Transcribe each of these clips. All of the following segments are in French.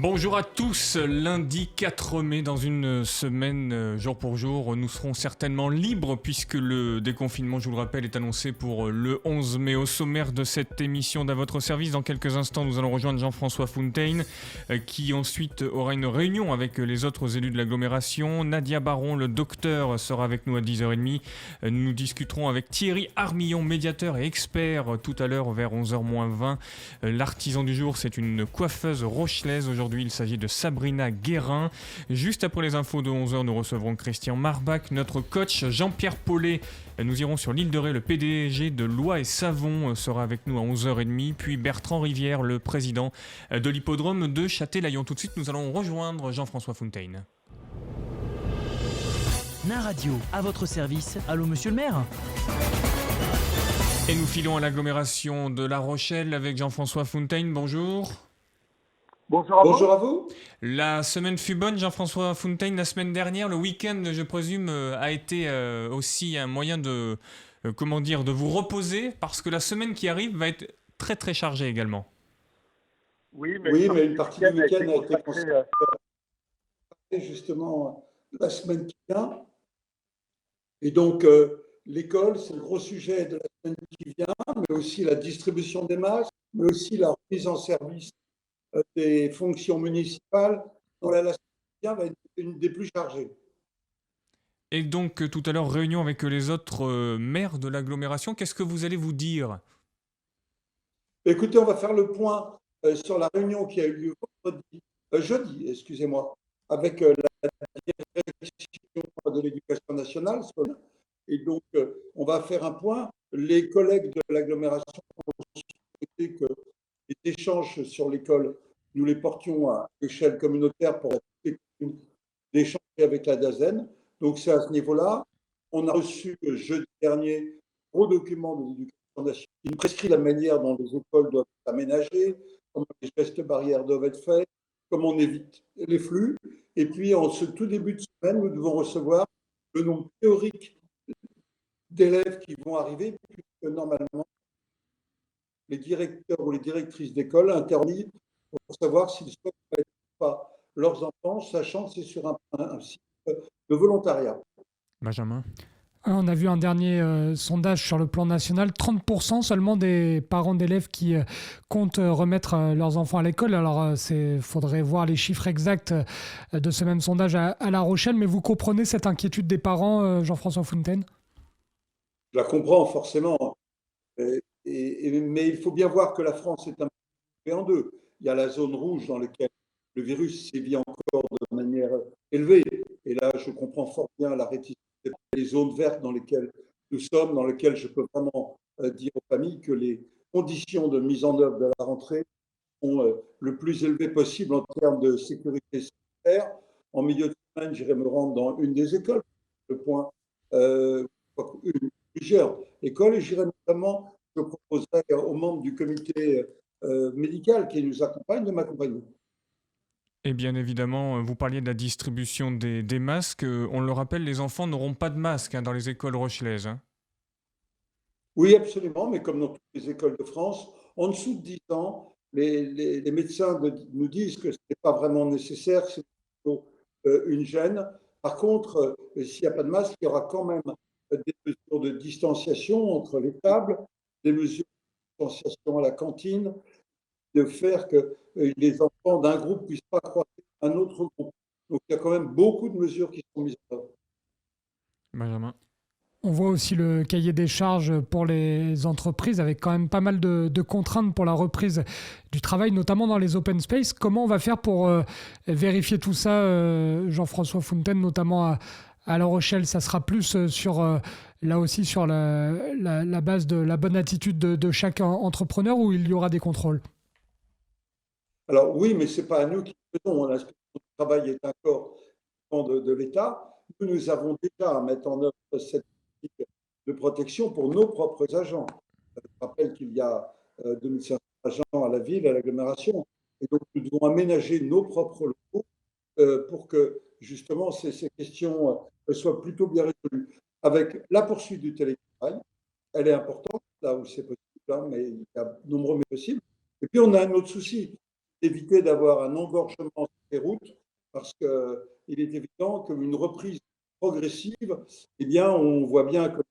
Bonjour à tous, lundi 4 mai, dans une semaine, jour pour jour, nous serons certainement libres puisque le déconfinement, je vous le rappelle, est annoncé pour le 11 mai. Au sommaire de cette émission d'À votre service, dans quelques instants, nous allons rejoindre Jean-François Fountaine qui ensuite aura une réunion avec les autres élus de l'agglomération. Nadia Baron, le docteur, sera avec nous à 10h30. Nous discuterons avec Thierry Armillon, médiateur et expert, tout à l'heure vers 11h-20. L'artisan du jour, c'est une coiffeuse rochelaise. Aujourd'hui, il s'agit de Sabrina Guérin. Juste après les infos de 11h, nous recevrons Christian Marbach, notre coach Jean-Pierre Paulet. Nous irons sur l'île de Ré. Le PDG de Loi et Savon sera avec nous à 11h30. Puis Bertrand Rivière, le président de l'hippodrome de Châtelaillon. Tout de suite, nous allons rejoindre Jean-François Fountaine. Na Radio, à votre service. Allô, monsieur le maire ? Et nous filons à l'agglomération de La Rochelle avec Jean-François Fountaine. Bonjour. Bonjour à vous. La semaine fut bonne, Jean-François Fountaine. La semaine dernière, le week-end, je présume, a été aussi un moyen de, de vous reposer, parce que la semaine qui arrive va être très très chargée également. Oui, mais une partie du week-end a été consacrée justement la semaine qui vient. Et donc, l'école, c'est le gros sujet de la semaine qui vient, mais aussi la distribution des masques, mais aussi la remise en service des fonctions municipales, dont la semaine qui vient va être une des plus chargées. Et donc, tout à l'heure, réunion avec les autres maires de l'agglomération. Qu'est-ce que vous allez vous dire ? Écoutez, on va faire le point sur la réunion qui a eu lieu jeudi, avec la direction de l'éducation nationale. Et donc, on va faire un point. Les collègues de l'agglomération ont souhaité que les échanges sur l'école, nous les portions à l'échelle communautaire pour échanger avec la DAZEN. Donc, c'est à ce niveau-là. On a reçu jeudi dernier gros document de l'éducation nationale qui prescrit la manière dont les écoles doivent s'aménager, comment les gestes barrières doivent être faits, comment on évite les flux. Et puis, en ce tout début de semaine, nous devons recevoir le nombre théorique d'élèves qui vont arriver, puisque normalement, les directeurs ou les directrices d'école interviennent pour savoir s'ils souhaitent mettre ou pas leurs enfants, sachant que c'est sur un site de volontariat. Benjamin ? On a vu un dernier sondage sur le plan national, 30% seulement des parents d'élèves qui comptent remettre leurs enfants à l'école. Alors, il faudrait voir les chiffres exacts de ce même sondage à La Rochelle, mais vous comprenez cette inquiétude des parents, Jean-François Fountaine ? Je la comprends forcément, mais il faut bien voir que la France est un peu en deux. Il y a la zone rouge dans laquelle le virus sévit encore de manière élevée, et là je comprends fort bien la réticence des zones vertes dans lesquelles nous sommes, dans lesquelles je peux vraiment dire aux familles que les conditions de mise en œuvre de la rentrée sont le plus élevées possible en termes de sécurité sanitaire. En milieu de semaine, j'irai me rendre dans une des écoles, le point, plusieurs écoles, et j'irai notamment, je proposerai aux membres du comité médical qui nous accompagne de m'accompagner. Et bien évidemment, vous parliez de la distribution des masques. On le rappelle, les enfants n'auront pas de masque dans les écoles rochelaises. Oui, absolument, mais comme dans toutes les écoles de France, en dessous de 10 ans, les médecins nous disent que ce n'est pas vraiment nécessaire, c'est plutôt une gêne. Par contre, s'il n'y a pas de masque, il y aura quand même des mesures de distanciation entre les tables, des mesures de distanciation à la cantine, de faire que les enfants d'un groupe ne puissent pas croiser un autre groupe. Donc, il y a quand même beaucoup de mesures qui sont mises en œuvre. Benjamin ? On voit aussi le cahier des charges pour les entreprises avec quand même pas mal de contraintes pour la reprise du travail, notamment dans les open space. Comment on va faire pour vérifier tout ça, Jean-François Fountaine, notamment à La Rochelle? Ça sera plus sur, là aussi, sur la base de la bonne attitude de chaque entrepreneur, ou il y aura des contrôles? Alors oui, mais ce n'est pas à nous qui le faisons. L'inspection du travail est un corps de l'État. Nous avons déjà à mettre en œuvre cette politique de protection pour nos propres agents. Je rappelle qu'il y a 2500 agents à la ville, à l'agglomération. Et donc, nous devons aménager nos propres locaux pour que, justement, ces questions soient plutôt bien résolues. Avec la poursuite du télétravail, elle est importante, là où c'est possible, mais il y a de nombreux mais possibles. Et puis, on a un autre souci. éviter d'avoir un engorgement sur les routes, parce qu'il est évident qu'une reprise progressive, eh bien, on voit bien que ne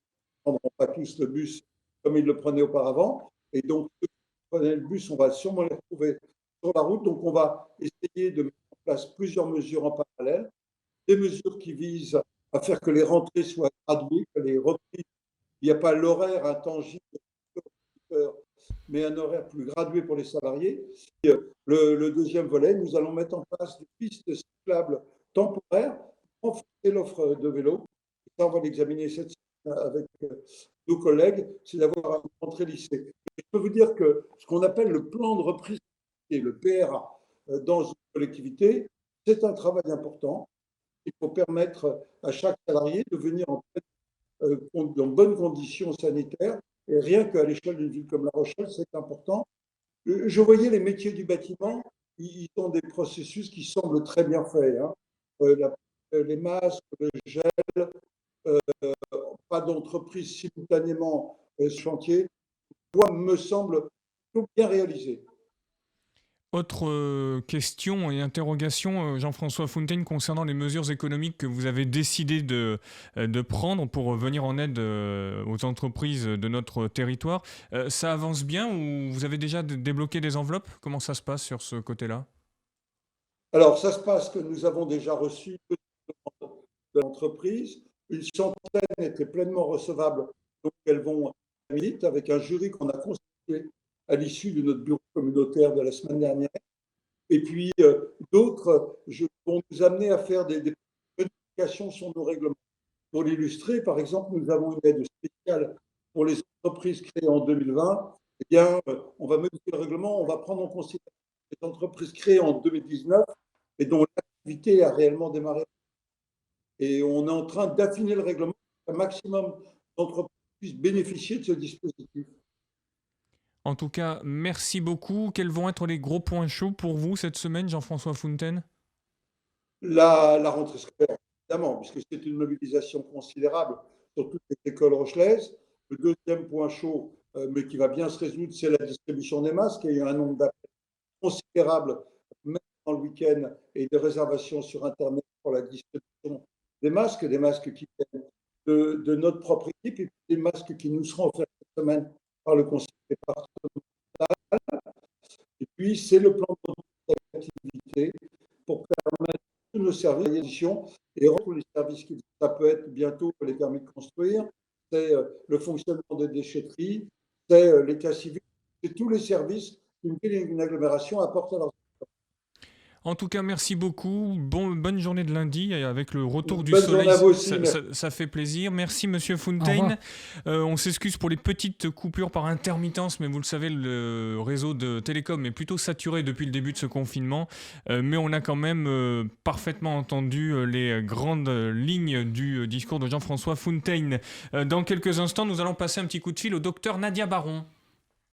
prendront pas tous le bus comme ils le prenaient auparavant. Et donc, ceux qui prenaient le bus, on va sûrement les retrouver sur la route. Donc, on va essayer de mettre en place plusieurs mesures en parallèle. Des mesures qui visent à faire que les rentrées soient graduées, que les reprises, il n'y a pas l'horaire intangible, mais un horaire plus gradué pour les salariés. Et le deuxième volet, nous allons mettre en place des pistes cyclables temporaires pour renforcer l'offre de vélos. Ça, on va l'examiner cette semaine avec nos collègues, c'est d'avoir une rentrée lycée. Je peux vous dire que ce qu'on appelle le plan de reprise, le PRA, dans une collectivité, c'est un travail important. Il faut permettre à chaque salarié de venir dans bonnes conditions sanitaires. Et rien qu'à l'échelle d'une ville comme La Rochelle, c'est important. Je voyais les métiers du bâtiment, ils ont des processus qui semblent très bien faits. Hein. Les masques, le gel, pas d'entreprise simultanément chantier, me semble plutôt bien réalisé. Autre question et interrogation, Jean-François Fontaine, concernant les mesures économiques que vous avez décidé de prendre pour venir en aide aux entreprises de notre territoire. Ça avance bien ou vous avez déjà débloqué des enveloppes? Comment ça se passe sur ce côté-là? Alors, ça se passe que nous avons déjà reçu de l'entreprise. Une centaine étaient pleinement recevables, donc elles vont vite avec un jury qu'on a constitué à l'issue de notre bureau communautaire de la semaine dernière. Et puis, d'autres vont nous amener à faire des modifications sur nos règlements. Pour l'illustrer, par exemple, nous avons une aide spéciale pour les entreprises créées en 2020. Eh bien, on va modifier le règlement, on va prendre en considération les entreprises créées en 2019 et dont l'activité a réellement démarré. Et on est en train d'affiner le règlement pour qu'un maximum d'entreprises puissent bénéficier de ce dispositif. En tout cas, merci beaucoup. Quels vont être les gros points chauds pour vous cette semaine, Jean-François Fontaine? La rentrée scolaire, évidemment, puisque c'est une mobilisation considérable sur toutes les écoles rochelaises. Le deuxième point chaud, mais qui va bien se résoudre, c'est la distribution des masques. Il y a un nombre d'appels considérable, même dans le week-end, et de réservations sur Internet pour la distribution des masques qui viennent de notre propre équipe et des masques qui nous seront offerts cette semaine par le conseil départemental. Et puis, c'est le plan d'activité pour permettre tous nos services d'édition et tous les services qui ça peut être bientôt les permis de construire, c'est le fonctionnement des déchetteries, c'est l'état civil, c'est tous les services qu'une ville et une agglomération apportent à leurs. En tout cas, merci beaucoup. Bonne journée de lundi avec le retour du Bonne soleil. journée à vous aussi, ça fait plaisir. Merci, Monsieur Fontaine. On s'excuse pour les petites coupures par intermittence, mais vous le savez, le réseau de télécom est plutôt saturé depuis le début de ce confinement. Mais on a quand même parfaitement entendu les grandes lignes du discours de Jean-François Fontaine. Dans quelques instants, nous allons passer un petit coup de fil au docteur Nadia Baron.